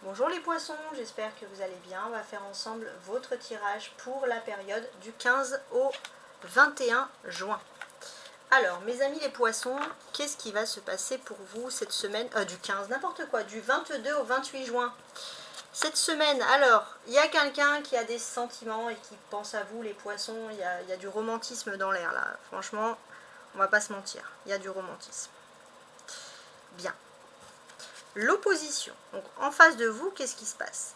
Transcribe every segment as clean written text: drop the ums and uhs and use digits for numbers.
Bonjour les poissons, j'espère que vous allez bien. On va faire ensemble votre tirage pour la période du 15 au 21 juin. Alors mes amis les poissons, qu'est-ce qui va se passer pour vous cette semaine, du 15, n'importe quoi, du 22 au 28 juin. Cette semaine, alors, il y a quelqu'un qui a des sentiments et qui pense à vous les poissons, il y a du romantisme dans l'air là. Franchement, on va pas se mentir, il y a du romantisme. Bien. L'opposition, donc en face de vous, qu'est-ce qui se passe?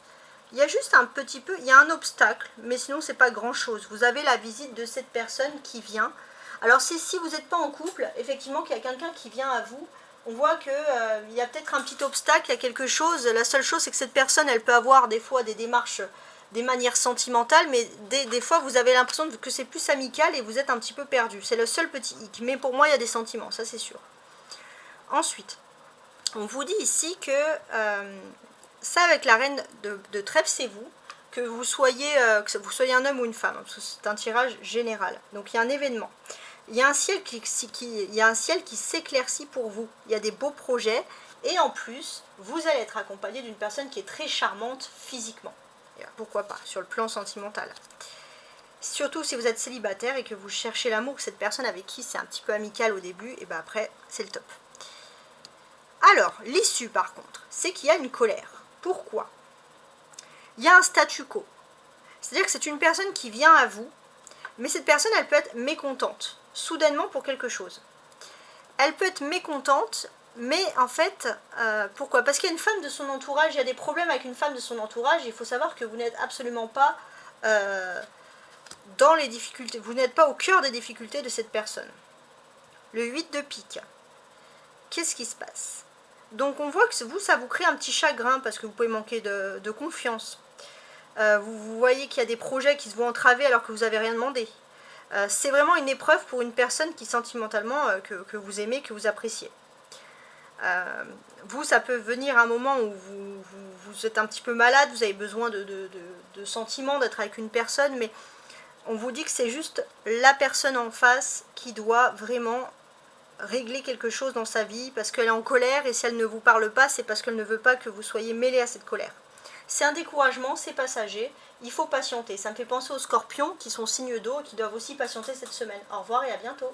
Il y a juste un petit peu, il y a un obstacle, mais sinon c'est pas grand chose. Vous avez la visite de cette personne qui vient. Alors c'est si vous n'êtes pas en couple, effectivement qu'il y a quelqu'un qui vient à vous, on voit que il y a peut-être un petit obstacle, il y a quelque chose. La seule chose c'est que cette personne, elle peut avoir des fois des démarches, des manières sentimentales, mais des fois vous avez l'impression que c'est plus amical et vous êtes un petit peu perdu. C'est le seul petit hic, mais pour moi il y a des sentiments, ça c'est sûr. Ensuite, on vous dit ici que ça avec la reine de trèfle, c'est vous, que vous soyez un homme ou une femme, parce que c'est un tirage général. Donc il y a un événement. Il y a un ciel qui s'éclaircit pour vous. Il y a des beaux projets. Et en plus, vous allez être accompagné d'une personne qui est très charmante physiquement. Et pourquoi pas, sur le plan sentimental. Surtout si vous êtes célibataire et que vous cherchez l'amour, cette personne avec qui c'est un petit peu amical au début, et bien après, c'est le top. Alors, l'issue par contre, c'est qu'il y a une colère. Pourquoi? Il y a un statu quo. C'est-à-dire que c'est une personne qui vient à vous, mais cette personne, elle peut être mécontente, soudainement pour quelque chose. Elle peut être mécontente, mais en fait, pourquoi? Parce qu'il y a une femme de son entourage, il y a des problèmes avec une femme de son entourage, il faut savoir que vous n'êtes absolument pas dans les difficultés, vous n'êtes pas au cœur des difficultés de cette personne. Le 8 de pique. Qu'est-ce qui se passe? Donc on voit que vous, ça vous crée un petit chagrin parce que vous pouvez manquer de confiance. Vous voyez qu'il y a des projets qui se vont entraver alors que vous n'avez rien demandé. C'est vraiment une épreuve pour une personne qui sentimentalement, que vous aimez, que vous appréciez. Vous, ça peut venir à un moment où vous êtes un petit peu malade, vous avez besoin de sentiments, d'être avec une personne, mais on vous dit que c'est juste la personne en face qui doit vraiment régler quelque chose dans sa vie parce qu'elle est en colère, et si elle ne vous parle pas, c'est parce qu'elle ne veut pas que vous soyez mêlé à cette colère. C'est un découragement, c'est passager, il faut patienter. Ça me fait penser aux scorpions qui sont signes d'eau et qui doivent aussi patienter cette semaine. Au revoir et à bientôt.